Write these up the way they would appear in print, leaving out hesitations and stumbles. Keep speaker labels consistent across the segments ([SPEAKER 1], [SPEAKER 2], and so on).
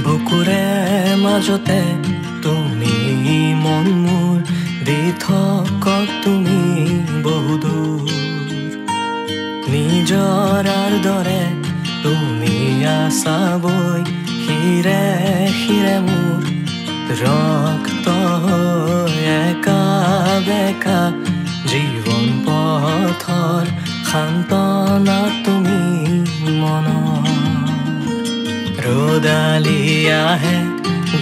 [SPEAKER 1] বুকুৰে মাজতে তুমি মন মোৰ দি থকা তুমি বহুদূৰ নিজৰাৰ দৰে তুমি আছা বৈ হিৰে হিৰে মোৰ ৰক্ত একা বেকা জীৱন পথৰ সান্তনা তুমি মনৰ ৰ'দালি আহে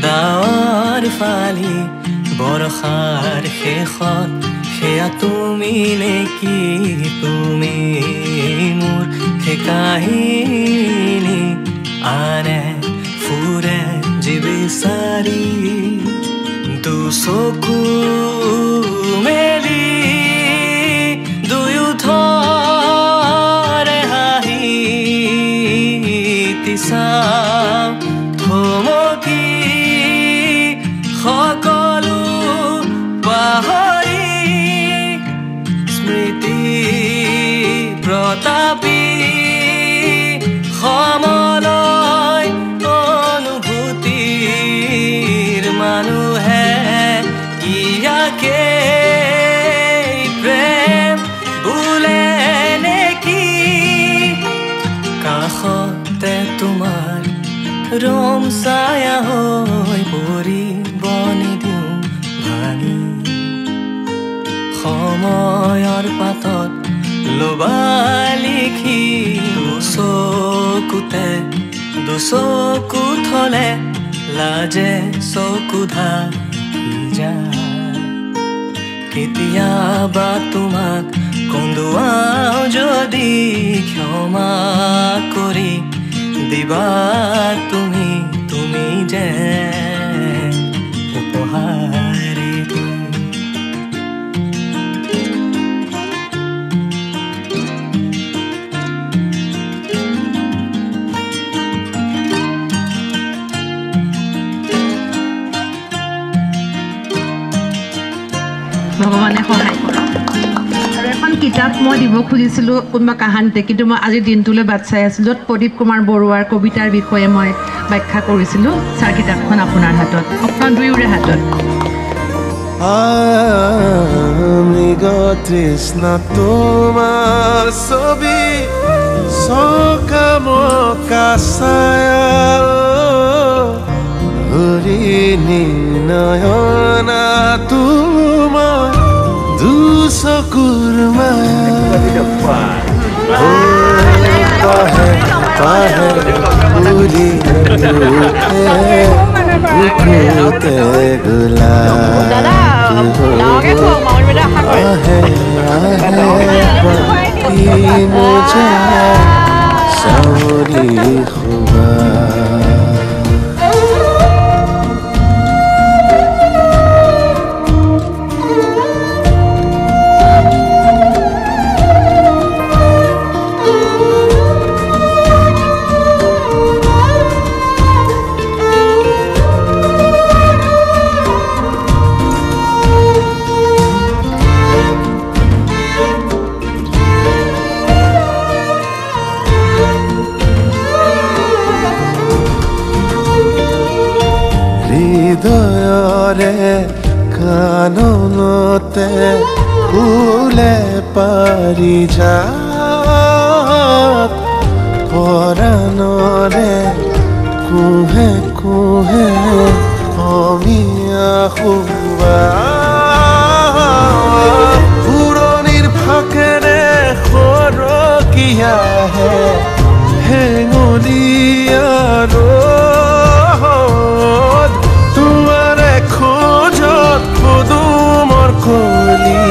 [SPEAKER 1] ডাৱৰ ফালি বৰষাৰ শেষত সেয়া তুমি নেকি তুমি মোৰ সেই কাহিনী আনে ফুৰে যি বিচাৰি দুচকু মেলি দুয়ো ধৰে হাঁহি চাওঁ থমকি সকলো পাহৰি স্মৃতি প্ৰতাপী সমলয় অনুভূতিৰ মানুহে ইয়াকে প্ৰেম বোলে নেকি কাষতে তোমাৰ ৰম ছায়া হৈ পৰিব নিদিওঁ ভাঙি সময়ৰ পাতত লবা লিখি দুচকু থলে লাজে চকু ঢাকি যায় কেতিয়াবা তোমাক কন্দুৱাও যদি ক্ষমা কৰি দিবা তুমি তুমি যে উপহাৰী
[SPEAKER 2] ভগৱানে সহায় কৰক আৰু এখন কিতাপ মই দিব খুজিছিলোঁ কোনোবা কাহানীতে কিন্তু মই আজি দিনটোলৈ বাট চাই আছিলোঁ য'ত প্ৰদীপ কুমাৰ বৰুৱাৰ কবিতাৰ বিষয়ে মই ব্যাখ্যা কৰিছিলোঁ ছাৰ কিতাপখন আপোনাৰ হাতত আপোনাৰ দুয়োৰে হাতত
[SPEAKER 3] মৃগ তৃষ্ণা তোমাৰ ছবি চকামকা ছায়া হৰিণী নয়না তোমাৰ দুচকুৰ মায়া পাহে পাহে উৰি উঠে গোলাপ আহে আহে মোজা চাউৰি খুবা হৃদয়ৰে কাননতে ফুলে পাৰি যাত পৰাণৰে কুহে কুহে অমিয়া শুবা পুৰণিৰ ফাকেৰে সৰকিয়াহে হেঙুলীয়া তোমাৰে খোজত পদুমৰ কলি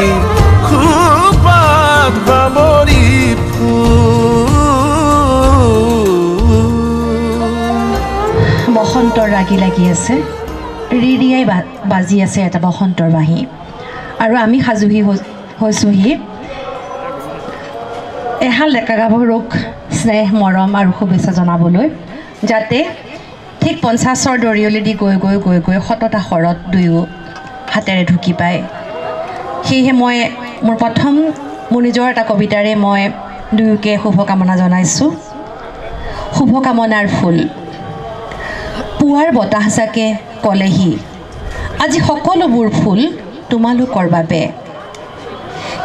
[SPEAKER 3] খুপাত বাবৰি
[SPEAKER 2] বসন্তৰ ৰাগি লাগি আছে ৰিৰিয়াই বাজি আছে এটা বসন্তৰ বাঁহী আৰু আমি সাজুহি হৈছোহি এহাল ডেকা গাভৰুক স্নেহ মৰম আৰু শুভেচ্ছা জনাবলৈ যাতে ঠিক 50ৰ দৰিয়লি দি গৈ গৈ গৈ গৈ 100টা শৰত দুয়ো হাতেৰে ঢুকি পায়
[SPEAKER 4] সেয়েহে মই মোৰ প্ৰথম মোৰ নিজৰ এটা কবিতাৰে মই দুয়োকে শুভকামনা জনাইছোঁ। শুভকামনাৰ ফুল পুৱাৰ বতাহজাকে ক'লেহি আজি সকলোবোৰ ফুল তোমালোকৰ বাবে।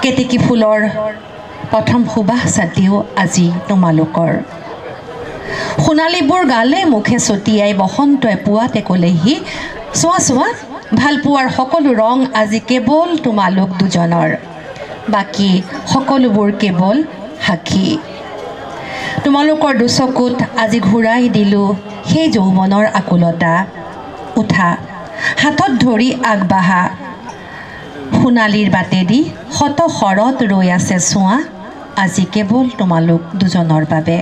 [SPEAKER 4] কেতেকী ফুলৰ প্ৰথম সুবাস ছাতিও আজি তোমালোকৰ। সোণালীবোৰ গালে মুখে ছটিয়াই বসন্তই পুৱাতে ক'লেহি চোৱা চোৱা ভাল পোৱাৰ সকলো ৰং আজি কেৱল তোমালোক দুজনৰ, বাকী সকলোবোৰ কেৱল সাক্ষী। তোমালোকৰ দুচকুত আজি ঘূৰাই দিলোঁ সেই যৌৱনৰ আকুলতা। উঠা হাতত ধৰি আগবাঢ়া সোণালীৰ বাটেদি শত শৰত ৰৈ আছে চোৱা আজি কেৱল তোমালোক দুজনৰ বাবে।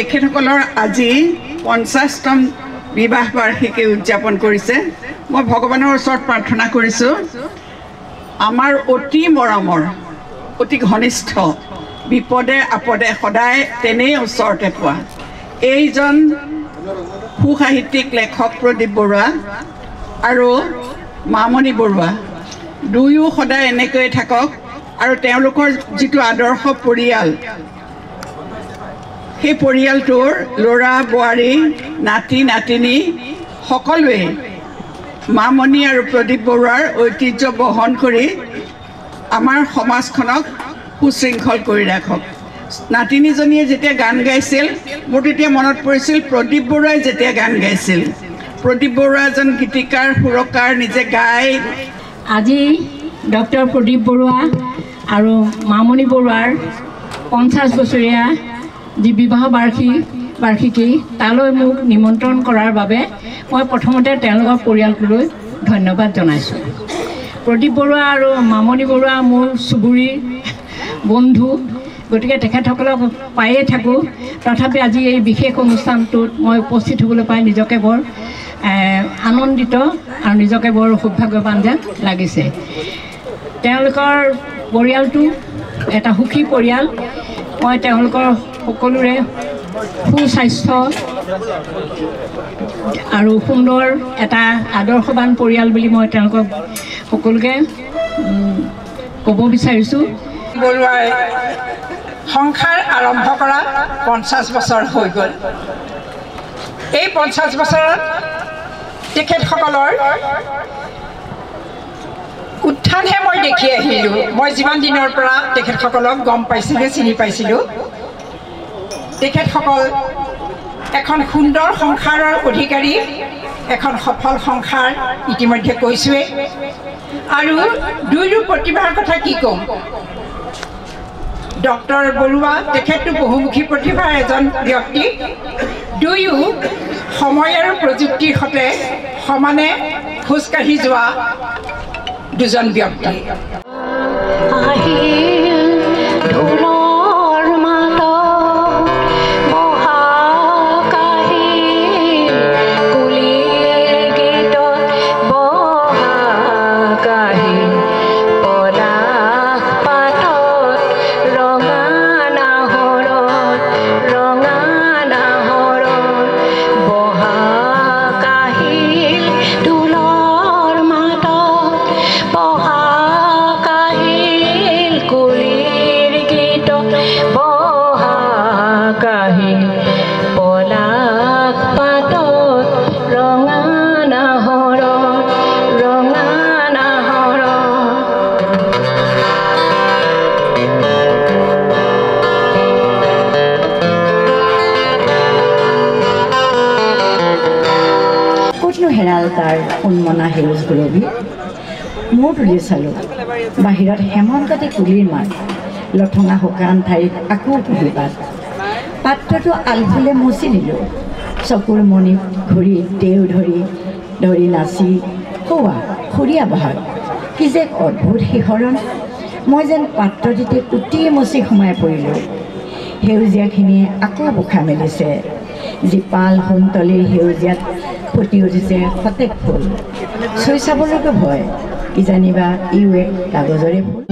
[SPEAKER 5] এখেতসকলৰ আজি 50তম বিবাহ বাৰ্ষিকী উদযাপন কৰিছে। মই ভগৱানৰ ওচৰত প্ৰাৰ্থনা কৰিছোঁ আমাৰ অতি মৰমৰ অতি ঘনিষ্ঠ বিপদে আপদে সদায় তেনেই ওচৰতে পোৱা এইজন সুসাহিত্যিক লেখক প্ৰদীপ বৰুৱা আৰু মামণি বৰুৱা দুয়ো সদায় এনেকৈয়ে থাকক আৰু তেওঁলোকৰ যিটো আদৰ্শ পৰিয়াল সেই পৰিয়ালটোৰ ল'ৰা বোৱাৰী নাতি নাতিনী সকলোৱে মামণি আৰু প্ৰদীপ বৰুৱাৰ ঐতিহ্য বহন কৰি আমাৰ সমাজখনক সুশৃংখল কৰি ৰাখক। নাতিনীজনীয়ে যেতিয়া গান গাইছিল মোৰ তেতিয়া মনত পৰিছিল প্ৰদীপ বৰুৱাই যেতিয়া গান গাইছিল। প্ৰদীপ বৰুৱা এজন গীতিকাৰ সুৰকাৰ নিজে গাই।
[SPEAKER 6] আজি ডক্টৰ প্ৰদীপ বৰুৱা আৰু মামণি বৰুৱাৰ 50 বছৰীয়া যি বিবাহ বাৰ্ষিকী তালৈ মোক নিমন্ত্ৰণ কৰাৰ বাবে মই প্ৰথমতে তেওঁলোকৰ পৰিয়ালটোলৈ ধন্যবাদ জনাইছোঁ। প্ৰদীপ বৰুৱা আৰু মামণি বৰুৱা মোৰ চুবুৰী বন্ধু, গতিকে তেখেতসকলক পায়ে থাকোঁ। তথাপি আজি এই বিশেষ অনুষ্ঠানটোত মই উপস্থিত হ'বলৈ পাই নিজকে বৰ আনন্দিত আৰু নিজকে বৰ সৌভাগ্যৱান যেন লাগিছে। তেওঁলোকৰ পৰিয়ালটো এটা সুখী পৰিয়াল। মই তেওঁলোকৰ সকলোৰে সুস্বাস্থ্য আৰু সুন্দৰ এটা আদৰ্শৱান পৰিয়াল বুলি মই তেওঁলোকক সকলোকে ক'ব বিচাৰিছোঁ।
[SPEAKER 5] বৰুৱাই সংসাৰ আৰম্ভ কৰা 50 বছৰ হৈ গ'ল। এই 50 বছৰত তেখেতসকলৰ উত্থানহে মই দেখি আহিলোঁ। মই যিমান দিনৰ পৰা তেখেতসকলক গম পাইছিলোঁ চিনি পাইছিলোঁ তেখেতসকল এখন সুন্দৰ সংসাৰৰ অধিকাৰী, এখন সফল সংসাৰ ইতিমধ্যে কৈছোঁৱেই। আৰু দুয়ো প্ৰতিভাৰ কথা কি ক'ম। ডক্টৰ বৰুৱা তেখেতটো বহুমুখী প্ৰতিভাৰ এজন ব্যক্তি। দুয়ো সময় আৰু প্ৰযুক্তিৰ সৈতে সমানে খোজকাঢ়ি যোৱা দুজন ব্যক্তি।
[SPEAKER 7] পহা হেৰাল তাৰ উন্মনা সেউজ গুৰবী মূৰ তুলি চালোঁ বাহিৰত হেমন্ততে কুলিৰ মাত লঠঙা শুকান ঠাইত আকৌ কুঁহিপাত পাত্ৰটো আলফুলে মচি দিলোঁ চকুৰ মণি ঘূৰি দেও ধৰি নাচি হোৱা সুৰীয়া বহাগ কি যে অদ্ভুত শিহৰণ মই যেন পাত্ৰটিতে কুটি মচি সোমাই পৰিলোঁ সেউজীয়াখিনিয়ে আকৌ বোখা মেলিছে জীপাল সোণতলিৰ সেউজীয়াত ফুটি উঠিছে সতেজ ফুল চুই চাবলৈকে ভয় কিজানিবা ইও এক কাগজৰে ফুল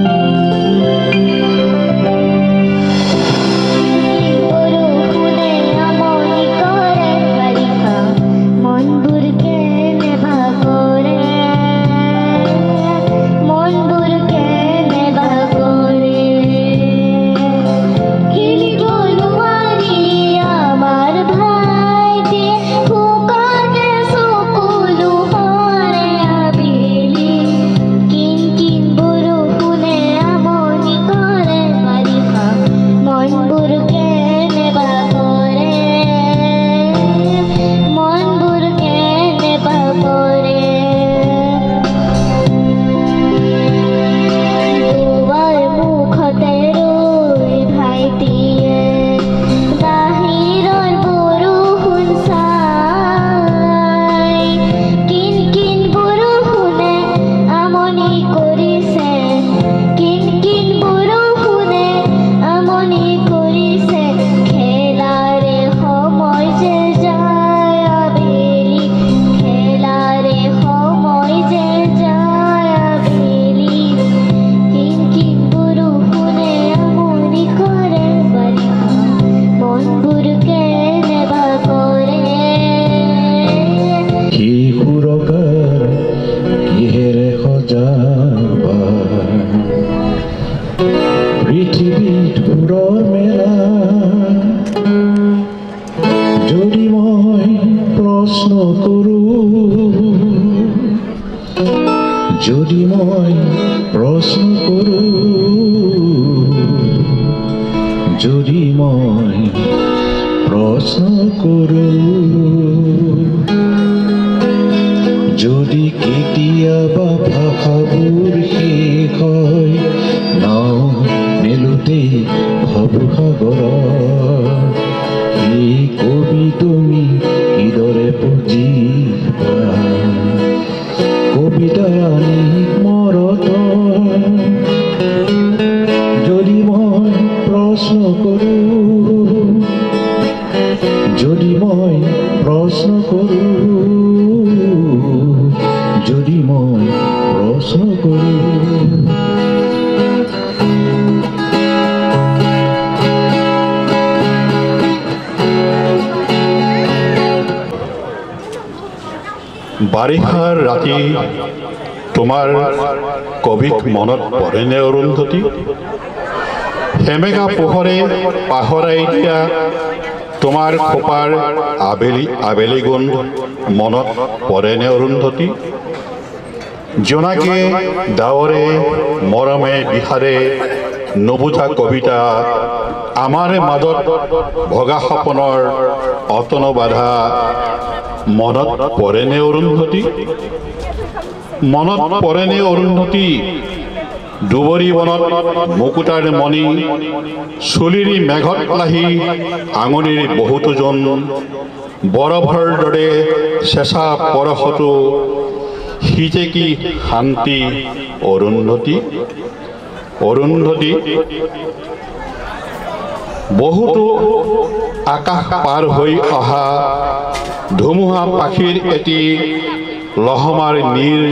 [SPEAKER 8] যদি মই প্ৰশ্ন কৰোঁ যদি মই প্ৰশ্ন কৰোঁ যদি কেতিয়াবা ভাষাবোৰ শেষ হয় নাও মেলোঁতেই ভাবো সাগৰত এই কবি তুমি কিদৰে বুজিবা কবিতাৰাণী মৰত যদি মই প্ৰশ্ন কৰোঁ যদি মই প্ৰশ্ন কৰোঁ যদি মই প্ৰশ্ন কৰোঁ
[SPEAKER 9] বাৰিষাৰ ৰাতি তোমাৰ কবিক মনত পৰেনে অৰুন্ধতী সেমেকা পোহৰে পাহৰাই দিয়া তোমাৰ খোপাৰ আবেলি গুণ মনত পৰেনে অৰুন্ধতী জোনাকে ডাৱৰে মৰমে বিষাৰে নুবুজা কবিতা আমাৰ মাজত ভগা সপোনৰ অতন বাধা মনত পৰেনে অৰুন্ধতী মনত পৰেনে অৰুন্ধতী দুবৰি বনত মুকুতাৰ মণি চুলিৰ মেঘত লাহি আঙুলিৰ বহুতো জন বৰফৰ দৰে চেঁচা পৰশতো সিজে কি শান্তি অৰুন্ধতী অৰুন্ধতী বহুতো আকাশ পাৰ হৈ অহা ধুমুহা পাখিৰ এটি লহমাৰ নীৰ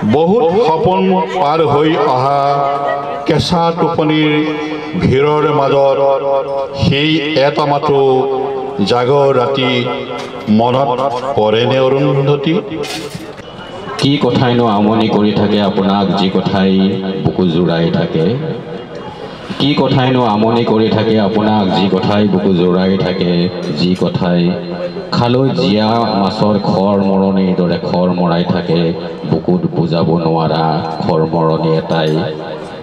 [SPEAKER 9] বহুত সপোন পাৰ হৈ অহা কেঁচা টোপনিৰ ভিৰৰ মাজত সেই এটা মাথো জাগৰ ৰাতি মনত পৰেনে অৰুন্ধতী
[SPEAKER 10] কি কথাইনো আমনি কৰি থাকে আপোনাক যি কথাই বুকু জোৰাই থাকে কি কথাইনো আমনি কৰি থাকে আপোনাক যি কথাই বুকু জোৰাই থাকে যি কথাই খালৈ জীয়া মাছৰ খৰ মৰণিৰ দৰে খৰ মৰাই থাকে বুকুত বুজাব নোৱাৰা খৰ মৰণি এটাই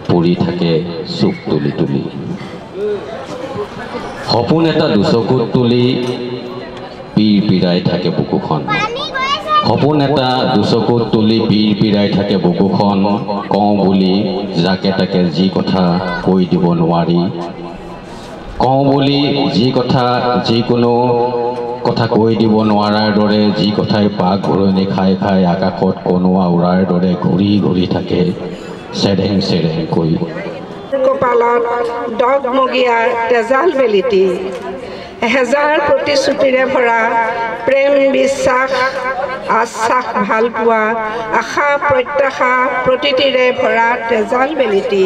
[SPEAKER 10] পৰি থাকে চুক তুলি তুলি সপোন এটা দুচকুত তুলি পিৰ পিৰাই থাকে বুকুখন সপোন এটা দুচকুত তুলি পীৰ পীৰাই থাকে বুকুখন কওঁ বুলি যাকে তাকে যি কথা কৈ দিব নোৱাৰি কওঁ বুলি যি কথা যিকোনো কথা কৈ দিব নোৱাৰাৰ দৰে যি কথাই পাক ঘূৰণি খাই খাই আকাশত কণুৱা উৰাৰ দৰে ঘূৰি ঘূৰি থাকে চেৰেং চেৰেংকৈ
[SPEAKER 11] কপালত ডগমগীয়া তেজাল বেলিটি এহেজাৰ প্ৰতিশ্ৰুতিৰে ভৰা প্ৰেম বিশ্বাস আশ্বাস ভালপোৱা আশা প্ৰত্যাশা প্ৰতিটিৰে ভৰা তেজাল বেলিটি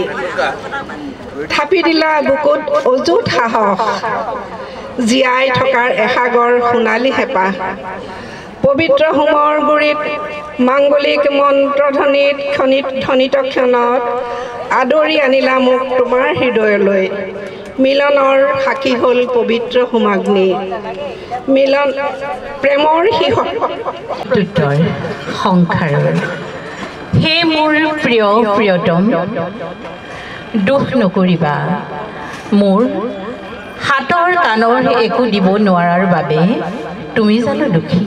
[SPEAKER 11] থাপি দিলা বুকুত অযুত সাহস জীয়াই থকাৰ এসাগৰ সোণালী হেঁপাহ পবিত্ৰ হোমৰ গুৰিত মাংগলিক মন্ত্ৰধ্বনিত ধ্বনিত ক্ষণত আদৰি আনিলা মোক তোমাৰ হৃদয়লৈ মিলনৰ সাক্ষী হ'ল পবিত্ৰ হোমাগ্নি মিলন প্ৰেমৰ
[SPEAKER 4] সংসাৰৰ হে মোৰ প্ৰিয় প্ৰিয়তম দুখ নকৰিবা মোৰ হাতৰ কাণৰ একো দিব নোৱাৰাৰ বাবে তুমি জানো দুখী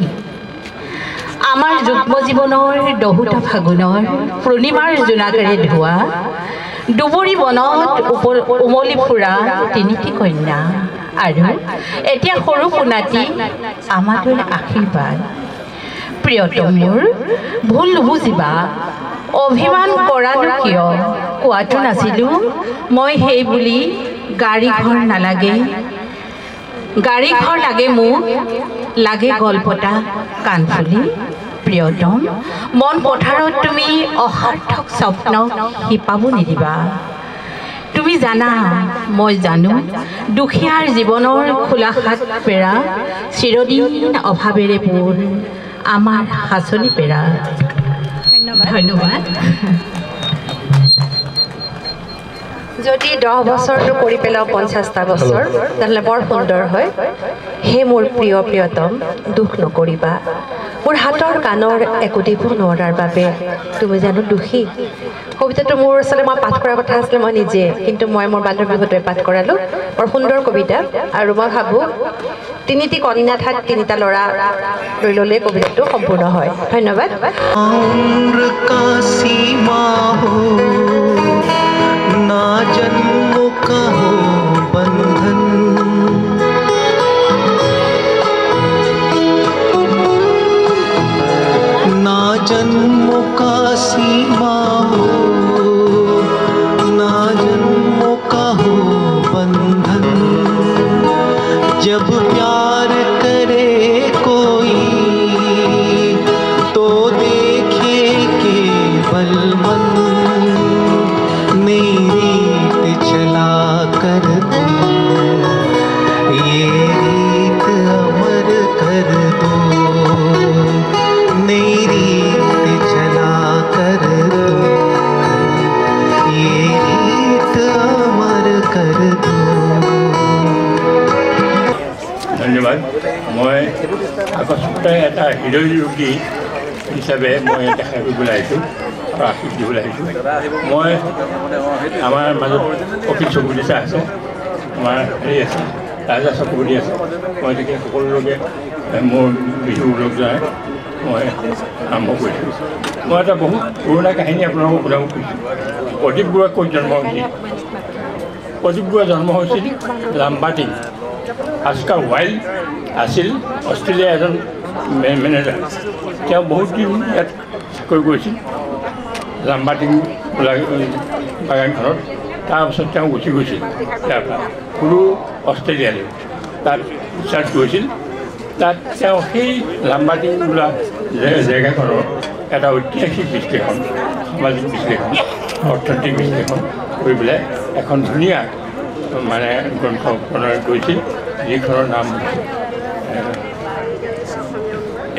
[SPEAKER 4] আমাৰ যুগ্ম জীৱনৰ দহুতা ফাগুনৰ পূৰ্ণিমাৰ জোনাকেৰে ধোৱা দুবৰি বনত উমলি ফুৰা তিনিটি কন্যা আৰু এতিয়া সৰু সোণাটি আমালৈ আশীৰ্বাদ প্ৰিয়তম মোৰ ভুল নুবুজিবা অভিমান কৰানো কিয় কোৱাটো নাছিলোঁ মই সেই বুলি গাড়ী ঘৰ নালাগে গাড়ী ঘৰ লাগে মোক লাগে গল্পতা কাণফুলি প্ৰিয়তম মন পথাৰত তুমি অসাৰ্থক স্বপ্ন শিপাব নিদিবা তুমি জানা মই জানো দুখীয়াৰ জীৱনৰ খোলা হাত পেৰা চিৰদিন অভাৱেৰে পোন আমাৰ সাঁচনি পেৰা ধন্যবাদ যদি 10 বছৰটো কৰি পেলাওঁ 50টা বছৰ তেতিয়াহ'লে বৰ সুন্দৰ হয় হে মোৰ প্ৰিয় প্ৰিয়তম দুখ নকৰিবা মোৰ হাতৰ কাণৰ একো দিব নোৱাৰাৰ বাবে তুমি জানো দুখী কবিতাটো মোৰ আচলতে মই পাঠ কৰাৰ কথা আছিলে মই নিজে কিন্তু মই মোৰ বান্ধৱীৰ হতুৱাই পাঠ কৰালোঁ বৰ সুন্দৰ কবিতা আৰু মই ভাবোঁ তিনিটি কন্যা ঠাইত তিনিটা ল'ৰা লৈ ল'লে কবিতাটো সম্পূৰ্ণ হয় ধন্যবাদ
[SPEAKER 1] ना जन्म का हो बंधन ना जन्म का सीमा हो ना जन्म का हो बंधन जब प्यार करे कोई तो देखे केवल मन चला कर दो ये रीत अमर कर दो नई रीत चला कर दो ये रीत अमर कर दो
[SPEAKER 12] धन्यवाद मैं আকস্মিকতাই এটা হৃদয় ৰোগী হিচাপে মই দেখা কৰিবলৈ আহিছোঁ আৰু আশীষ দিবলৈ আহিছোঁ মই আমাৰ মাজত অখিল চকুদিছা আছে আমাৰ হেৰি আছে ৰাজা চকুদি আছে মই তেখেত সকলো লোকে মোৰ বিহু লগ জনাই মই আৰম্ভ কৰিছোঁ মই এটা বহুত পুৰণা কাহিনী আপোনালোকক শুনাব খুজিছোঁ প্ৰদীপ বৰুৱা ক'ত জন্ম হৈছিল প্ৰদীপ বৰুৱা জন্ম হৈছিল লাম্বাটিং আস্কাৰ ৱাইল্ড আছিল অষ্ট্ৰেলিয়াৰ এজন মেনেজাৰ তেওঁ বহুত দিন ইয়াত চাকৰি কৰিছিল লাম্বাটিং বাগানখনত তাৰপিছত তেওঁ গুচি গৈছিল ইয়াৰ পৰা সৰু অষ্ট্ৰেলিয়ালৈ তাত ৰিচাৰ্চ কৰিছিল তাত তেওঁ সেই লাম্বাটিং বোলা জেগাখনৰ এটা ঐতিহাসিক বিশ্লেষণ সামাজিক বিশ্লেষণ অৰ্থনৈতিক বিশ্লেষণ কৰি পেলাই এখন ধুনীয়া মানে গ্ৰন্থ প্ৰণয়ন কৰিছিল যিখনৰ নাম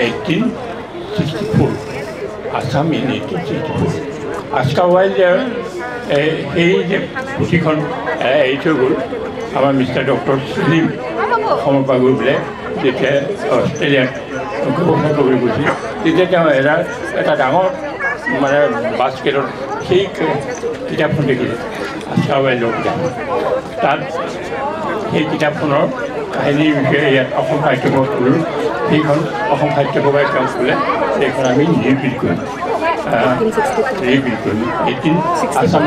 [SPEAKER 12] 1864 আছাম ইন 1864 আস্কাৰ ৱাইল্ডৰ সেই যে পুথিখন এৰি থৈ গ'ল আমাৰ মিষ্টাৰ ডক্টৰ ছলিম অসমৰ পৰা গৈ পেলাই যেতিয়া অষ্ট্ৰেলিয়াত গৱেষণা কৰিবলৈ গৈছিল তেতিয়া তেওঁ এটা ডাঙৰ মানে বাস্কেটত সেই কিতাপখন দেখিলে আস্কাৰ ৱাইল্ডৰ কিতাপ তাত সেই কিতাপখনৰ কাহিনীৰ বিষয়ে ইয়াত অসম সাহিত্য সভাত সেইখন অসম সাহিত্য সভাই তেওঁ ক'লে সেইখন আমি ৰিপিট কৰিম 18 আছাম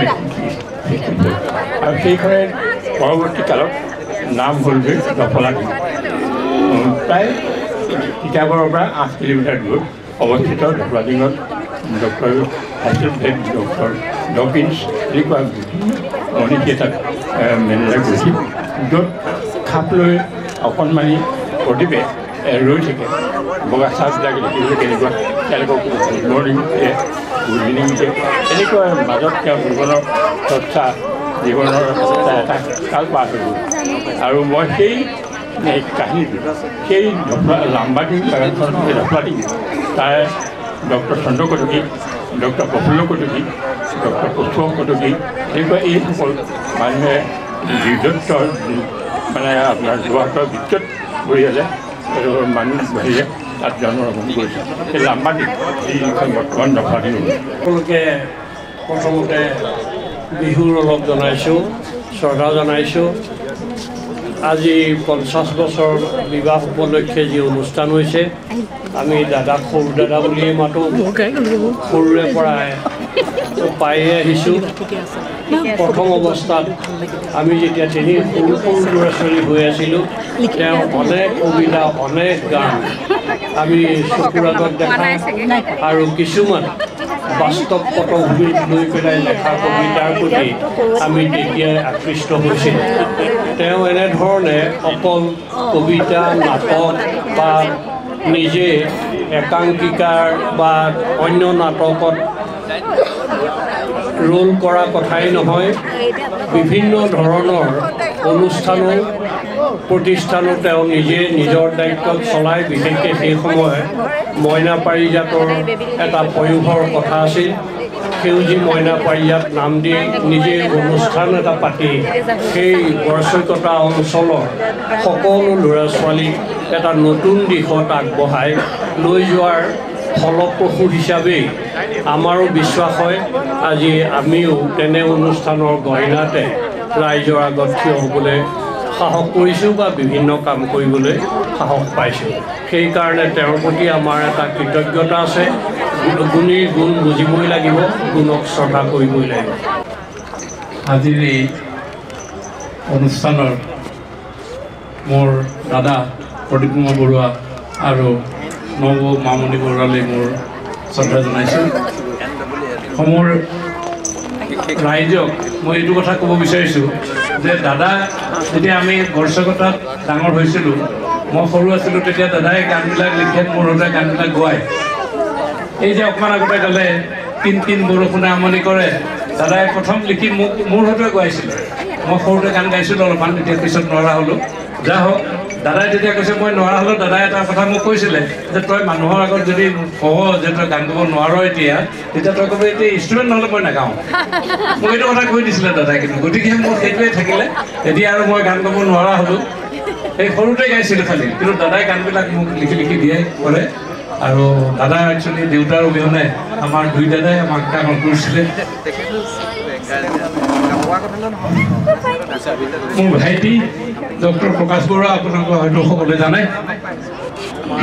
[SPEAKER 12] আৰু সেইখনে পৰৱৰ্তী কালত নাম হ'লগৈ দফলাগিৰি প্ৰায় তিতাবৰৰ পৰা 8 কিলোমিটাৰ দূৰত অৱস্থিত দফলাগিৰিত ডক্টৰ ডক্টৰ ডকিন্স এনেকুৱা মণিকী এটা মেনেজাৰ গৈছিল য'ত খাপ লৈ অকণমানি প্ৰদীপে ৰৈ থাকে বগা চাহবিলাক দেখিবলৈ কেনেকুৱা তেওঁলোকক গুড মৰ্ণিং দিয়ে গুড ইভিনিং দিয়ে এনেকুৱা মাজত তেওঁ জীৱনৰ চৰ্চা জীৱনৰ এটা কাল পাৰ হৈ গ'ল আৰু মই সেই কাহিনীটো সেই লাম্বাডিং বাগানখন দফলাডিং তাৰে ডক্টৰ চন্দ্ৰ কটকী ডক্টৰ প্ৰফুল্ল কটকী ডক্টৰ পুষ্প কটকী এনেকুৱা এইসকল মানুহে বীৰত্বৰ মানে আপোনাৰ যোৰহাটৰ বিদ্যুৎ পৰিয়ালে মানুহ বাহিৰে তাত জন্মগ্ৰহণ কৰিছে সেই লাম্বাডিং যিখন বৰ্তমান দফলাডিং
[SPEAKER 13] সকলোকে প্ৰথমতে বিহুৰ অলপ জনাইছোঁ শ্ৰদ্ধা জনাইছোঁ আজি 50 বছৰ বিবাহ উপলক্ষে যি অনুষ্ঠান হৈছে আমি দাদাক সৰু দাদা বুলিয়ে মাতোঁ সৰুৰে পৰাই পায়ে আহিছোঁ প্ৰথম অৱস্থাত আমি যেতিয়া সৰু সৰু ল'ৰা ছোৱালী হৈ আছিলোঁ তেওঁ অনেক কবিতা অনেক গান আমি চকুৰ আগত দেখা আৰু কিছুমান বাস্তৱ পটভূমিত লৈ পেলাই লেখা কবিতাৰ প্ৰতি আমি তেতিয়াই আকৃষ্ট হৈছিলোঁ তেওঁ এনেধৰণে অকল কবিতা নাটক বা নিজে একাংকিকাৰ বা অন্য নাটকত ৰোল কৰা কথাই নহয় বিভিন্ন ধৰণৰ অনুষ্ঠানো প্ৰতিষ্ঠানো তেওঁ নিজে নিজৰ দায়িত্বত চলাই বিশেষকৈ সেই সময়ত মইনা পাৰিজাতৰ এটা পয়োভৰ কথা আছিল সেউজী মইনা পাৰিজাত নাম দি নিজে অনুষ্ঠান এটা পাতি সেই গড়চৈকতা অঞ্চলৰ সকলো ল'ৰা ছোৱালীক এটা নতুন দিশত আগবঢ়াই লৈ যোৱাৰ ফলপ্ৰসূ হিচাপেই আমাৰো বিশ্বাস হয় আজি আমিও তেনে অনুষ্ঠানৰ গহীনাতে ৰাইজৰ আগত থিয় হ'বলৈ সাহস কৰিছোঁ বা বিভিন্ন কাম কৰিবলৈ সাহস পাইছোঁ সেইকাৰণে তেওঁৰ প্ৰতি আমাৰ এটা কৃতজ্ঞতা আছে গুণীৰ গুণ বুজিবই লাগিব গুণক শ্ৰদ্ধা কৰিবই লাগিব
[SPEAKER 14] আজিৰ এই অনুষ্ঠানৰ মোৰ দাদা প্ৰদীপ কুমাৰ বৰুৱা আৰু নৱ মামণি বৰুৱালৈ মোৰ শ্ৰদ্ধা জনাইছোঁ সমূহ ৰাইজক মই এইটো কথা ক'ব বিচাৰিছোঁ যে দাদা যেতিয়া আমি গড়চৈকতাত ডাঙৰ হৈছিলোঁ মই সৰু আছিলোঁ তেতিয়া দাদাই গানবিলাক লিখে মোৰ হতে গানবিলাক গোৱায় এই যে অকণমান আগতে ক'লে কিন কিন বৰষুণে আমনি কৰে দাদাই প্ৰথম লিখি মোক মোৰ হতে গোৱাইছিল মই সৰুতে গান গাইছিলোঁ অলপমান তেতিয়া পিছত নোৱাৰা হ'লোঁ যা হওক দাদাই যেতিয়া কৈছে মই নোৱাৰা হ'লোঁ দাদাই এটা কথা মোক কৈছিলে যে তই মানুহৰ আগত যদি কৱ যে তই গান গাব নোৱাৰ এতিয়া তেতিয়া তই ক'ব এতিয়া ইনষ্ট্ৰুমেণ্ট নহ'লে মই নাগাওঁ মোক এইটো কথা কৈ দিছিলে দাদাই কিন্তু গতিকে মোৰ সেইটোৱে থাকিলে এতিয়া আৰু মই গান গাব নোৱাৰা হ'লোঁ এই সৰুতে গাইছিলোঁ খালি কিন্তু দাদাই গানবিলাক মোক লিখি লিখি দিয়ে কৰে আৰু দাদা একচুৱেলি দেউতাৰ অবিহনে আমাৰ দুই দাদাই আমাক ডাঙৰ কৰিছিলে মোৰ ভাইটি ডক্টৰ প্ৰকাশ বৰুৱা আপোনালোকে হয়তো সকলোৱে জানে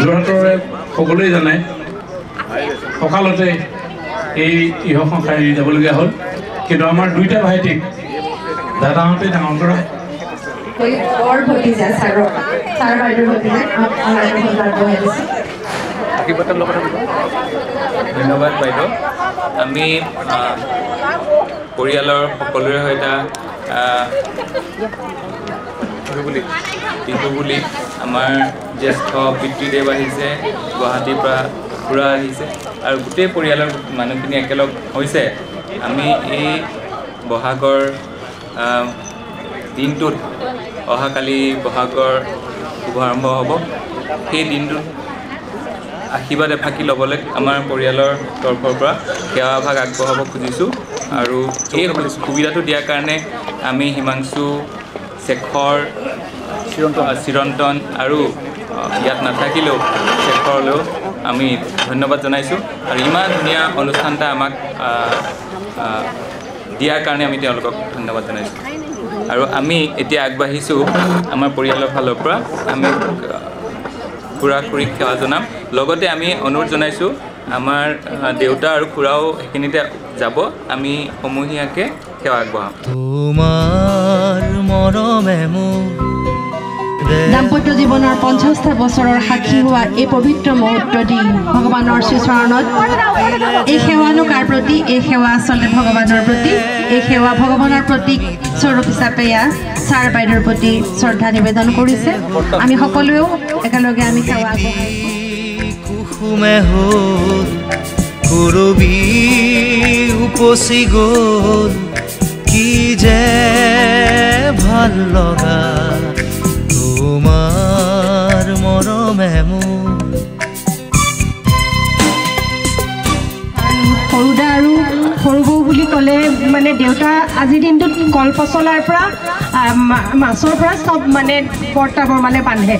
[SPEAKER 14] যোৰহাটৰে সকলোৱে জানে সকালতে এই ইহ সংসাৰ এৰি যাবলগীয়া হ'ল কিন্তু আমাৰ দুইটা ভাইটিক দাদাহঁতে ডাঙৰ কৰা
[SPEAKER 15] ধন্যবাদ বাইদেউ আমি পৰিয়ালৰ সকলোৰে সৈতে বিহু বুলি আমাৰ জ্যেষ্ঠ পিতৃদেৱ আহিছে গুৱাহাটীৰ পৰা খুৰা আহিছে আৰু গোটেই পৰিয়ালৰ মানুহখিনি একেলগ হৈছে আমি এই বহাগৰ দিনটোত অহাকালি বহাগৰ শুভাৰম্ভ হ'ব সেই দিনটোত আশীৰ্বাদ এফাকি ল'বলৈ আমাৰ পৰিয়ালৰ তৰফৰ পৰা সেৱা ভাগ আগবঢ়াব খুজিছোঁ আৰু এই সুবিধাটো দিয়াৰ কাৰণে আমি হিমাংশু শেখৰ চিৰন্তন আৰু ইয়াত নাথাকিলেও শেখৰলৈও আমি ধন্যবাদ জনাইছোঁ আৰু ইমান ধুনীয়া অনুষ্ঠান এটা আমাক দিয়াৰ কাৰণে আমি তেওঁলোকক ধন্যবাদ জনাইছোঁ আৰু আমি এতিয়া আগবাঢ়িছোঁ আমাৰ পৰিয়ালৰ ফালৰ পৰা আমি খুৰা খুৰীক সেৱা জনাম লগতে আমি অনুৰোধ জনাইছোঁ আমাৰ দেউতা আৰু খুৰাও সেইখিনিতে যাব আমি সমূহীয়াকৈ সেৱা আগবঢ়াম
[SPEAKER 1] তোমাৰ মৰমে মোৰ
[SPEAKER 4] দাম্পত্য জীৱনৰ 50টা বছৰৰ সাক্ষী হোৱা এই পবিত্ৰ মুহূৰ্ত দি ভগৱানৰ শ্ৰীচৰণত এই সেৱানো কাৰ প্ৰতি এই সেৱা আচলতে ভগৱানৰ প্ৰতি এই সেৱা ভগৱানৰ প্ৰতীক স্বৰূপ হিচাপে ছাৰ বাইদেউৰ প্ৰতি শ্ৰদ্ধা নিবেদন কৰিছে আমি সকলোৱেও একেলগে আমি সেৱা
[SPEAKER 1] কুসুমে হ'ল কৰবি উপচি গ'ল কি যে ভাল লগা তোমাৰ মৰমে মোৰ
[SPEAKER 6] সৰুদা আৰু সৰু বৌ বুলি ক'লে মানে দেউতা আজিৰ দিনটোত কল পচলাৰ পৰা মাছৰ পৰা চব মানে পৰ্তাবৰ মানে বান্ধে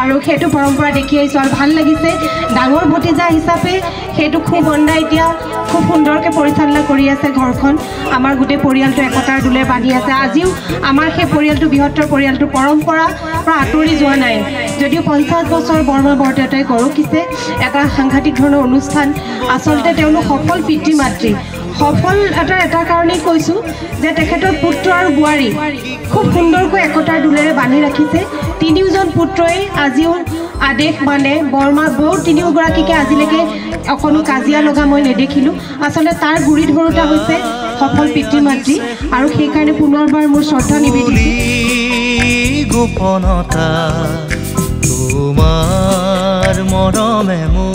[SPEAKER 6] আৰু সেইটো পৰম্পৰা দেখি আহিছোঁ আৰু ভাল লাগিছে ডাঙৰ ভতিজা হিচাপে সেইটো খুব অন্ধা এতিয়া খুব সুন্দৰকৈ পৰিচালনা কৰি আছে ঘৰখন আমাৰ গোটেই পৰিয়ালটো একতাৰ দোলে বান্ধি আছে আজিও আমাৰ সেই পৰিয়ালটো বৃহত্তৰ পৰিয়ালটো পৰম্পৰাৰ পৰা আঁতৰি যোৱা নাই যদিও 50 বছৰ বৰমা বৰদেউতাই গৰকিছে এটা সাংঘাতিক ধৰণৰ অনুষ্ঠান আচলতে তেওঁলোক সফল পিতৃ মাতৃ সফল এটা কাৰণেই কৈছোঁ যে তেখেতৰ পুত্ৰ আৰু বোৱাৰী খুব সুন্দৰকৈ একতাৰ দোলেৰে বান্ধি ৰাখিছে তিনিওজন পুত্ৰই আজিও আদেশ মানে বৰমা বৌ তিনিওগৰাকীকে আজিলৈকে অকণো কাজিয়া লগা মই নেদেখিলোঁ আচলতে তাৰ গুৰি ধৰোঁতা হৈছে সফল পিতৃ মাতৃ আৰু সেইকাৰণে পুনৰবাৰ মোৰ শ্ৰদ্ধা নিবেদিছোঁ
[SPEAKER 1] গোপনতা তোমাৰ মৰমে মোৰ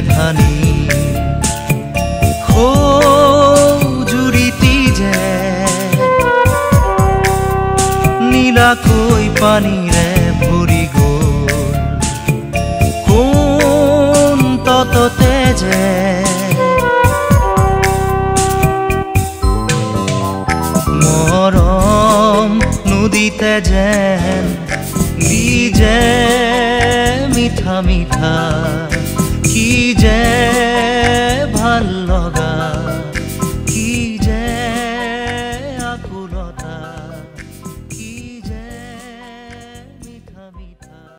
[SPEAKER 1] ধানী জুৰিতি যে নীলাকৈ পানীৰে ভৰি গ'ল কোন তততে যে মৰম নদীতে যেন দি যে মিঠা মিঠা কি যে ভাল লগা